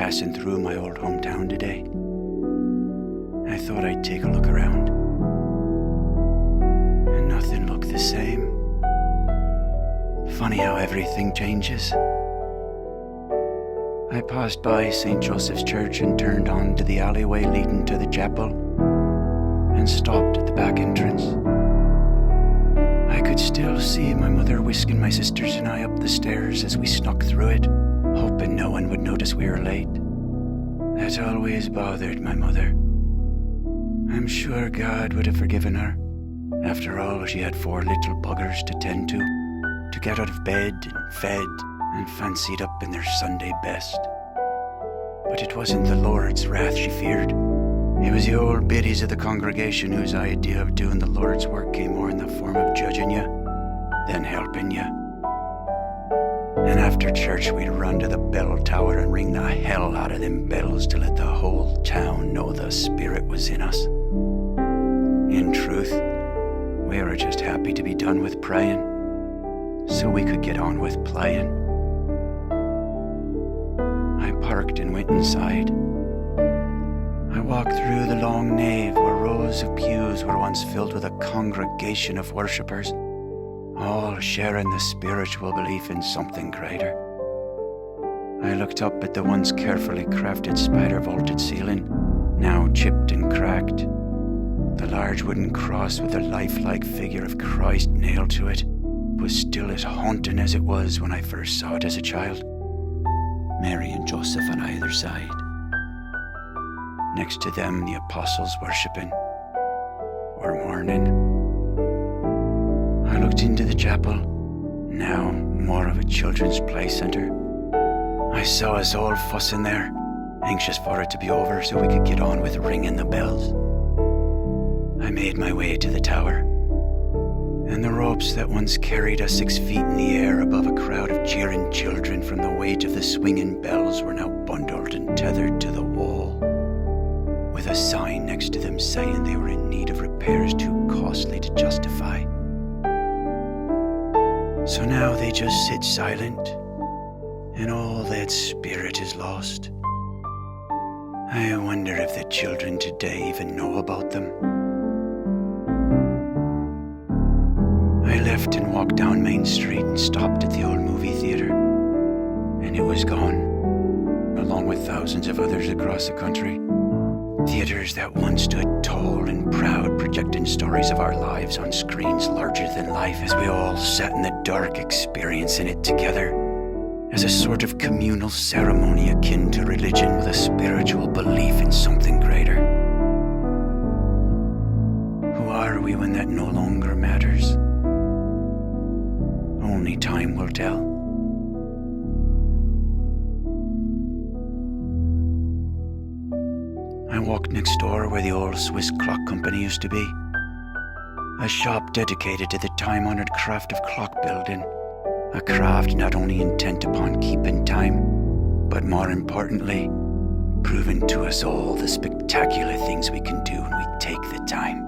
passing through my old hometown today. I thought I'd take a look around, and nothing looked the same. Funny how everything changes. I passed by St. Joseph's Church and turned on to the alleyway leading to the chapel and stopped at the back entrance. I could still see my mother whisking my sisters and I up the stairs as we snuck through it, hoping no one would notice we were late. That always bothered my mother. I'm sure God would have forgiven her. After all, she had 4 little buggers to tend to get out of bed and fed and fancied up in their Sunday best. But it wasn't the Lord's wrath she feared. It was the old biddies of the congregation whose idea of doing the Lord's work came more in the form of judging you than helping you. And after church, we'd run to the bell tower and ring the hell out of them bells to let the whole town know the Spirit was in us. In truth, we were just happy to be done with praying, so we could get on with playing. I parked and went inside. I walked through the long nave where rows of pews were once filled with a congregation of worshippers, all sharing the spiritual belief in something greater. I looked up at the once carefully crafted spider-vaulted ceiling, now chipped and cracked. The large wooden cross with the lifelike figure of Christ nailed to it was still as haunting as it was when I first saw it as a child. Mary and Joseph on either side. Next to them, the apostles worshipping or mourning. I looked into the chapel, now more of a children's play center. I saw us all fussing there, anxious for it to be over so we could get on with ringing the bells. I made my way to the tower, and the ropes that once carried us 6 feet in the air above a crowd of cheering children from the weight of the swinging bells were now bundled and tethered to the wall, with a sign next to them saying they were in need of repairs too costly to justify. So now they just sit silent, and all that spirit is lost. I wonder if the children today even know about them. I left and walked down Main Street and stopped at the old movie theater, and it was gone, along with thousands of others across the country. Theaters that once stood tall and proud, projecting stories of our lives on screens larger than life as we all sat in the dark experiencing it together, as a sort of communal ceremony akin to religion with a spiritual belief in something greater. Who are we when that no longer matters? Only time will tell. I walked next door where the old Swiss clock company used to be. A shop dedicated to the time-honored craft of clock building. A craft not only intent upon keeping time, but more importantly, proving to us all the spectacular things we can do when we take the time.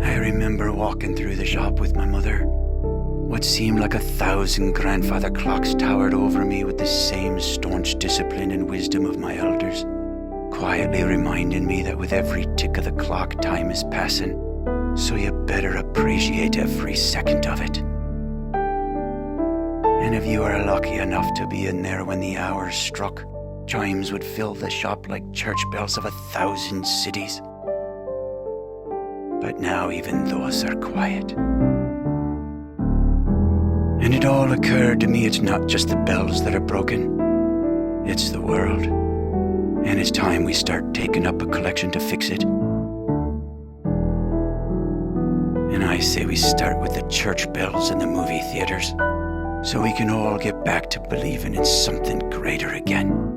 I remember walking through the shop with my mother. What seemed like 1,000 grandfather clocks towered over me with the same staunch discipline and wisdom of my elders, quietly reminding me that with every tick of the clock, time is passing, so you better appreciate every second of it. And if you are lucky enough to be in there when the hours struck, chimes would fill the shop like church bells of 1,000 cities. But now even those are quiet. And it all occurred to me, it's not just the bells that are broken, it's the world. And it's time we start taking up a collection to fix it. And I say we start with the church bells and the movie theaters, so we can all get back to believing in something greater again.